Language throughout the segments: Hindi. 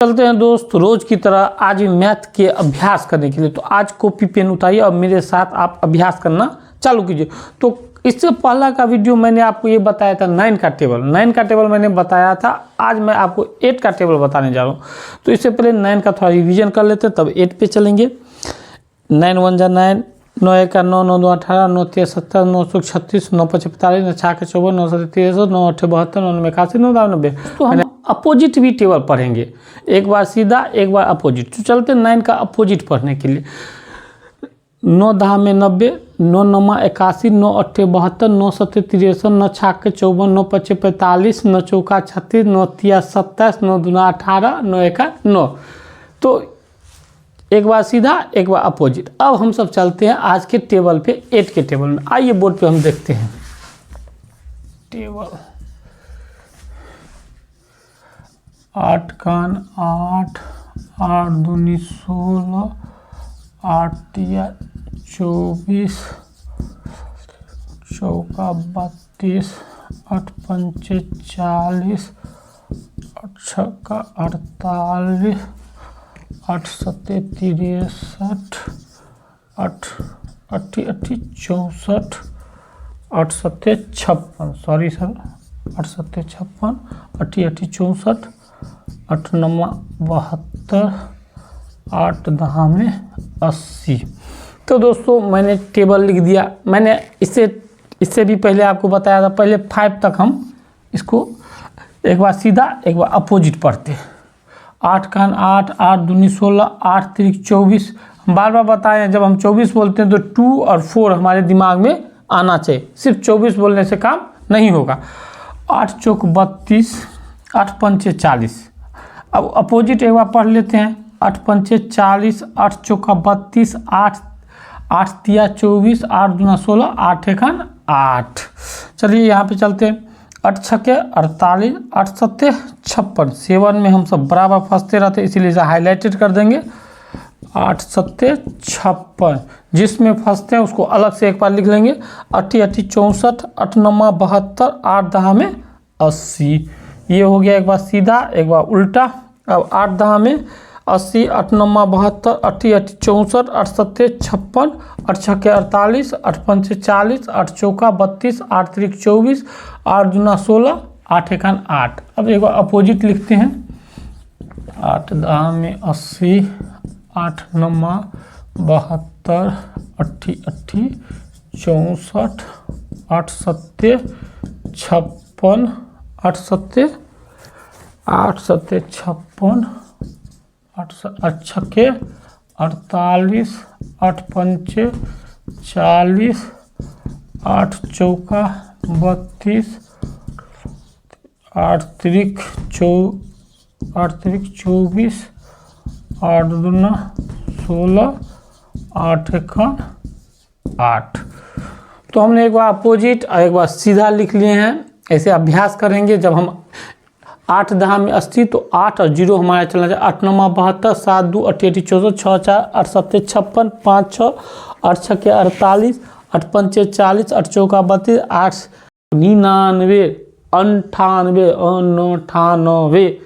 चलते हैं दोस्त रोज की तरह आज मैथ के अभ्यास करने के लिए। तो आज कॉपी पेन उठाइए और मेरे साथ आप अभ्यास करना चालू कीजिए। तो इससे पहला का वीडियो मैंने आपको ये बताया था 9 का टेबल मैंने बताया था। आज मैं आपको 8 का टेबल बताने जा रहा हूँ। तो इससे पहले 9 का थोड़ा रिवीजन कर लेते हैं, तब 8 पे चलेंगे। 9 1 जा 9, 9 1 का 9, 9 2 18, 9 3 17, 9 6 36, 9 5 45, 9 6 54, 9 7 63, 9 8 72, 9 9 81, 9 9 90। तो हम अपोजिट भी टेबल पढ़ेंगे, एक बार सीधा एक बार अपोजिट। तो चलते 9 का अपोजिट पढ़ने के लिए। 9 10 में 90, 9 9 81, 9 8 72, 9 7 63, 9 6 54, 9 5 45, 9 4 36, 9 3 27, 9 2 18, 9 1 9। तो एक बार सीधा एक बार अपोजिट। अब हम सब चलते हैं आज के टेबल पे, 8 के टेबल में। आइए बोर्ड पे हम देखते हैं टेबल। 8 कान 8, 8 दूनी 16, 8 तिया 24, चौका 32, 8 पंचे 40, 8 छक्का 48, 8 सत्ते 63, 8 अट्ठी 64, 8 सत्ते 56, सॉरी सर 8 सत्ते 56, 8 64, 8 9 72, 8 10 में 80। तो दोस्तों मैंने टेबल लिख दिया। मैंने इससे भी पहले आपको बताया था, पहले 5 तक हम इसको एक बार सीधा एक बार अपोजिट पढ़ते हैं। 8 कान 8, 8 दूनी 16, 8 तिरिक 24। हम बार बार बताए हैं, जब हम 24 बोलते हैं तो 2 और 4 हमारे दिमाग में आना चाहिए, सिर्फ 24 बोलने से काम नहीं होगा। 8 चौक 32, 8 पंचे 40। अब अपोजिट एक बार पढ़ लेते हैं। 8 पंचे 40, 8 चौका 32, 8 तिया 24, 8 दूना 16, 8 एकान 8। चलिए यहाँ पे चलते हैं। 8 छक्के 48, 8 सत्ते 56। 7 में हम सब बराबर फंसते रहते, इसीलिए इसे हाईलाइटेड कर देंगे। 8 सत्ते 56, जिसमें फंसते हैं उसको अलग से एक बार लिख लेंगे। 8 8 64, 8 9 72, 8 10 में 80। ये हो गया एक बार सीधा एक बार उल्टा। अब 8 10 में 80, 8 9 72, 8 8 64, 8 सत्ते 56, 8 छक्के 48, 8 पंचे 40, 8 चौका 32, 8 तिरिक 24, 8 दूना 16, 8 एकान 8। अब एक बार अपोजिट लिखते हैं। 8 10 में 80, 8 9 72, 8 8 64, 8 सत्ते 56, 8 सत्ते 56, 8 छक्के 48, 8 पंचे 40, 8 चौका 32, 8 तिरिक 24, 8 दूना 16, 8 एकान 8। तो हमने एक बार अपोजिट और एक बार सीधा लिख लिए हैं। ऐसे अभ्यास करेंगे। जब हम 8 10 में 80, तो 8 और 0 हमारा चलना चाहिए। 8 9 72, 7 2 8 8 64, 6 4 8 7 56, 5 6 8 छक्के 48, 8 पंचे 40, 8 चौका 32, 8 99 98 98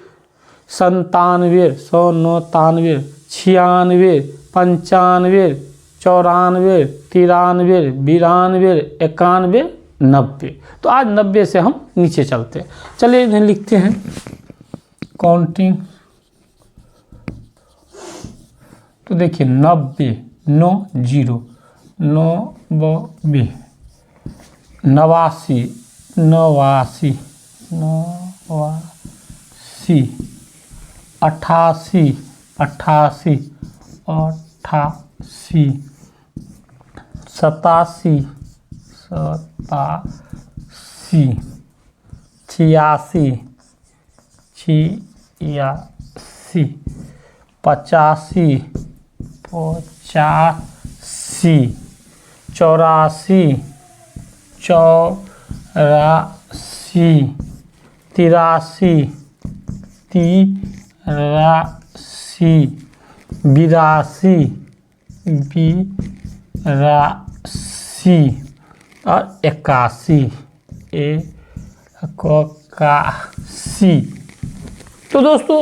97 199 96 95 94 93 92 91 90। तो आज 90 से हम नीचे चलते हैं। चलिए इन्हें लिखते हैं। काउंटिंग। तो देखिए 90 9 0, 90 89 89 89 88 88 88 87 87 86 86 85 85 84 84 83 83 82 82 और 81 81। तो दोस्तों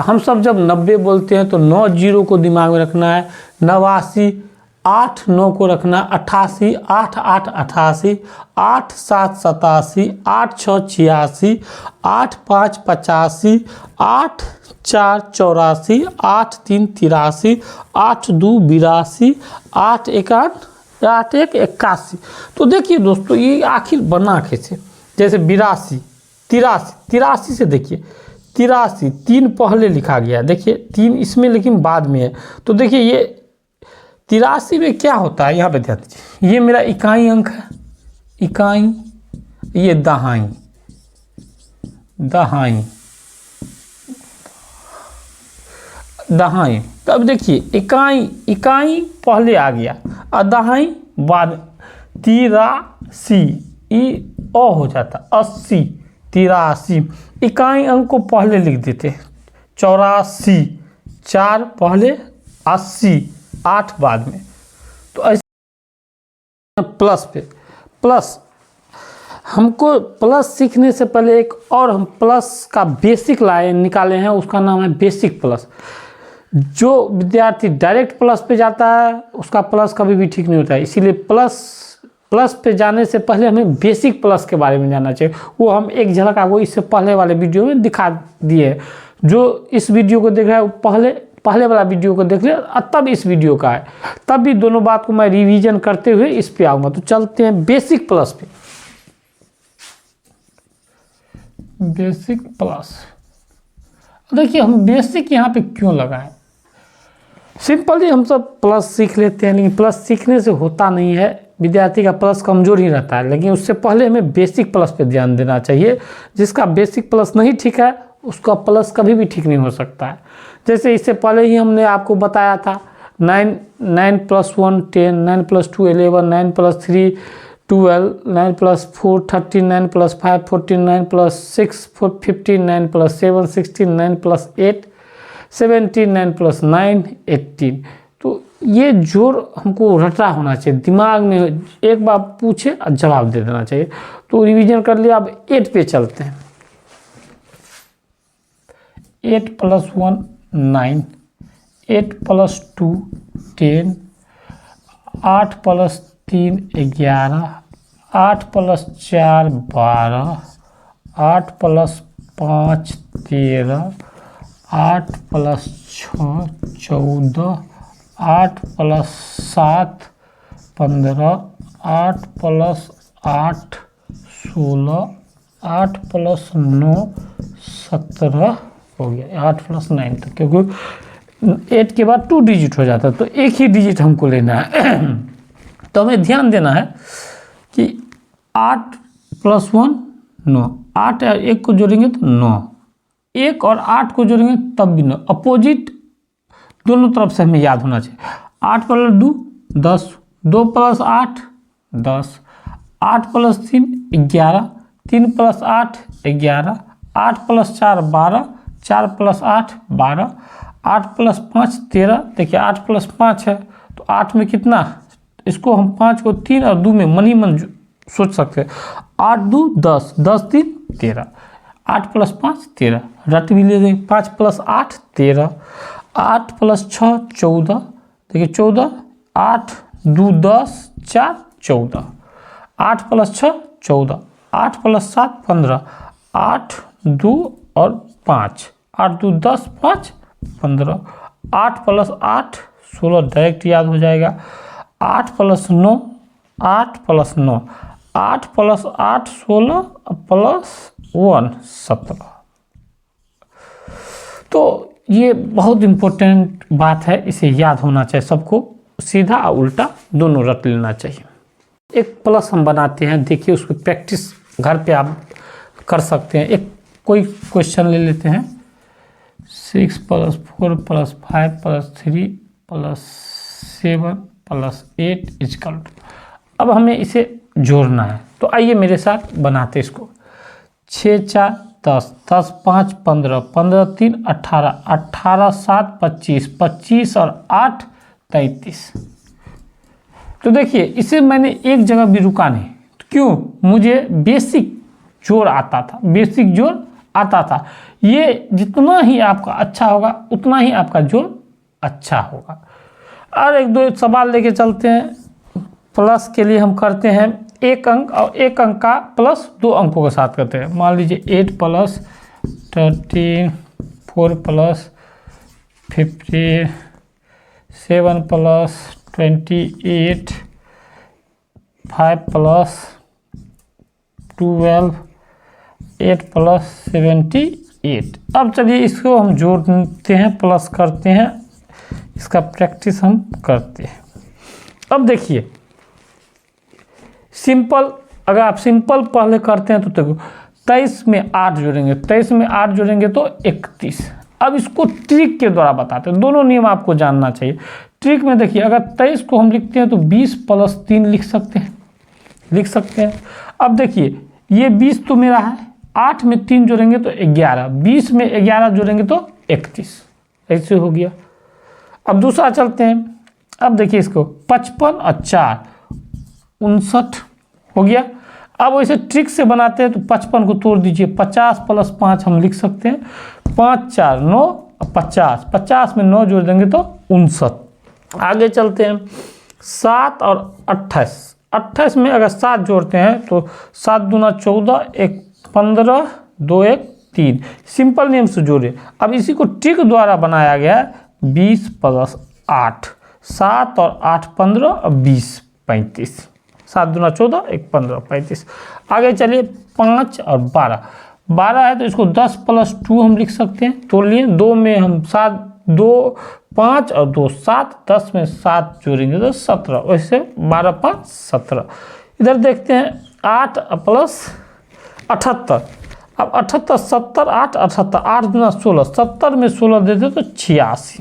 हम सब जब 90 बोलते हैं तो 9 जीरो को दिमाग में रखना है, 89, 8 9 को रखना, 88, 8 8 88, 8 7 87, 8 6 86, 8 5 85, 8 4 84, 8 3 83, 8 2 82, 8 1 81। तो देखिए दोस्तों ये आखिर बना कैसे, जैसे 82, 83 से देखिए 83 3 पहले लिखा गया, देखिए 3 इसमें लेकिन बाद में है। तो देखिए ये 83 में क्या होता है, यहाँ पे ध्यान दीजिए, ये मेरा इकाई अंक है, इकाई, ये दहाई, दहाई, दहाई। तब देखिए इकाई, इकाई पहले आ गया और दहाई बाद, 83 ई ओ हो जाता, 80, 83, इकाई अंक को पहले लिख देते, 84, 4 पहले, 80, 8 बाद में। तो ऐसे प्लस पे, प्लस हमको प्लस सीखने से पहले एक और हम प्लस का बेसिक लाए निकाले हैं, उसका नाम है बेसिक प्लस। जो विद्यार्थी डायरेक्ट प्लस पे जाता है उसका प्लस कभी भी ठीक नहीं होता है, इसीलिए प्लस पे जाने से पहले हमें बेसिक प्लस के बारे में जानना चाहिए। वो हम एक झलक आपको इससे पहले वाले वीडियो में दिखा दिए। जो इस वीडियो को देख रहा है वो पहले वाला वीडियो को देख ले, तब इस वीडियो का है, तब भी दोनों बात को मैं रिवीजन करते हुए इस पे आऊँगा। तो चलते हैं बेसिक प्लस पे। बेसिक प्लस, देखिए हम बेसिक यहाँ पे क्यों लगाएं, सिंपली हम सब प्लस सीख लेते हैं, लेकिन प्लस सीखने से होता नहीं है, विद्यार्थी का प्लस कमज़ोर ही रहता है। लेकिन उससे पहले हमें बेसिक प्लस पे ध्यान देना चाहिए। जिसका बेसिक प्लस नहीं ठीक है उसका प्लस कभी भी ठीक नहीं हो सकता है। जैसे इससे पहले ही हमने आपको बताया था 9 + 1 10, 9 + 2 11, 9 + 3 12, 9 + 4 13, 9 + 5 14, 9 + 6 15, 9 + 7 16, 9 + 8 17, 9 + 9 18। तो ये जोड़ हमको रटा होना चाहिए दिमाग में, एक बार पूछे और जवाब दे देना चाहिए। तो रिवीजन कर लिया, अब 8 पे चलते हैं। 8 + 1 9, 8 + 2 10, 8 + 3 11, 8 + 4 12, 8 + 5 13, 8 + 6 14, 8 + 7 15, 8 + 8 16, 8 + 9 17 हो गया, 8 + 9 तक, क्योंकि 8 के बाद 2 डिजिट हो जाता है तो एक ही डिजिट हमको लेना है। तो हमें ध्यान देना है कि 8 + 1 9, 8 और 1 को जोड़ेंगे तो 9, 1 और 8 को जोड़ेंगे तब भी 9, अपोजिट दोनों तरफ से हमें याद होना चाहिए। 8 + 2 10, 2 + 8 10, 8 + 3 11, 3 + 8 11, 8 + 4 12, 4 + 8 12, 8 + 5 13। देखिए 8 + 5 है तो 8 में कितना, इसको हम 5 को 3 और 2 में मन सोच सकते हैं। 8 2 10, 10 3 13, 8 + 5 13, रट भी ले देंगे। 5 + 8 13, 8 + 6 14, देखिए 14, 8 2 10 4 14, 8 + 6 14, 8 + 7 15, 8 2 और 5, 8 2 10 5 15, 8 + 8 16 डायरेक्ट याद हो जाएगा। 8 + 9 8 + 9, 8 + 8 16 + 1 17। तो ये बहुत इम्पोर्टेंट बात है, इसे याद होना चाहिए सबको, सीधा और उल्टा दोनों रट लेना चाहिए। एक प्लस हम बनाते हैं, देखिए उसको प्रैक्टिस घर पे आप कर सकते हैं। एक कोई क्वेश्चन ले लेते हैं, 6 + 4 + 5 + 3 + 7 + 8 = अब हमें इसे जोड़ना है। तो आइए मेरे साथ बनाते इसको। 6 4 10, 10 5 15, 15 3 18, 18 7 25, 25 और 8 33। तो देखिए इसे मैंने एक जगह भी रुका नहीं, क्यों, मुझे बेसिक जोड़ आता था, बेसिक जोड़ आता था। ये जितना ही आपका अच्छा होगा उतना ही आपका जोड़ अच्छा होगा। और एक दो सवाल लेके चलते हैं। प्लस के लिए हम करते हैं एक अंक और एक अंक का प्लस 2 अंकों के साथ करते हैं। मान लीजिए 8 plus 13, 4 plus 15, 7 plus 28, 5 plus 12, 8 plus 78। अब चलिए इसको हम जोड़ते हैं, प्लस करते हैं, इसका प्रैक्टिस हम करते हैं। अब देखिए सिंपल, अगर आप सिंपल पहले करते हैं तो देखो 23 में 8 जोड़ेंगे, 23 में 8 जोड़ेंगे तो 31। अब इसको ट्रिक के द्वारा बताते हैं, दोनों नियम आपको जानना चाहिए। ट्रिक में देखिए अगर 23 को हम लिखते हैं तो 20 प्लस 3 लिख सकते हैं। अब देखिए ये 20 तो मेरा है, 8 में 3 जोड़ेंगे तो 11, 20 में 11 जोड़ेंगे तो 31, ऐसे हो गया। अब दूसरा चलते हैं। अब देखिए इसको 55 और 4 59 हो गया। अब वैसे ट्रिक से बनाते हैं तो 55 को तोड़ दीजिए, 50 प्लस 5 हम लिख सकते हैं, 5 4 9 50, 50 में 9 जोड़ देंगे तो 59। आगे चलते हैं 7 और 28, 28 में अगर 7 जोड़ते हैं तो 7 दूना 14, 1 15, 2 1 3, सिंपल नियम से जोड़े। अब इसी को ट्रिक द्वारा बनाया गया है 20 प्लस 8, 7 और 8 15 और 20 35, 7 दूना 14, 1 15 35। आगे चलिए 5 और 12, 12 है तो इसको 10 प्लस 2 हम लिख सकते हैं, तोड़ लिए। 2 में हम 7, 2 5 और 2 7, 10 में 7 जोड़ेंगे तो 17, वैसे 12 5 17। इधर देखते हैं 8 प्लस 78, अब 78 70 8 78, 8 दूना 16, 70 में 16 देते तो 86।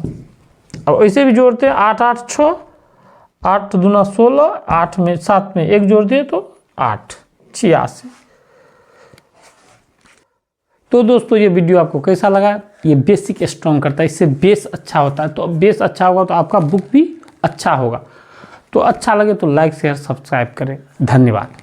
अब ऐसे भी जोड़ते हैं 8 8 6, 8 दूना 16, 8 में 7 में 1 जोड़ दिए तो 8 86। तो दोस्तों ये वीडियो आपको कैसा लगा? ये बेसिक स्ट्रॉन्ग करता है, इससे बेस अच्छा होता है। तो बेस अच्छा होगा तो आपका बुक भी अच्छा होगा। तो अच्छा लगे तो लाइक शेयर सब्सक्राइब करें। धन्यवाद।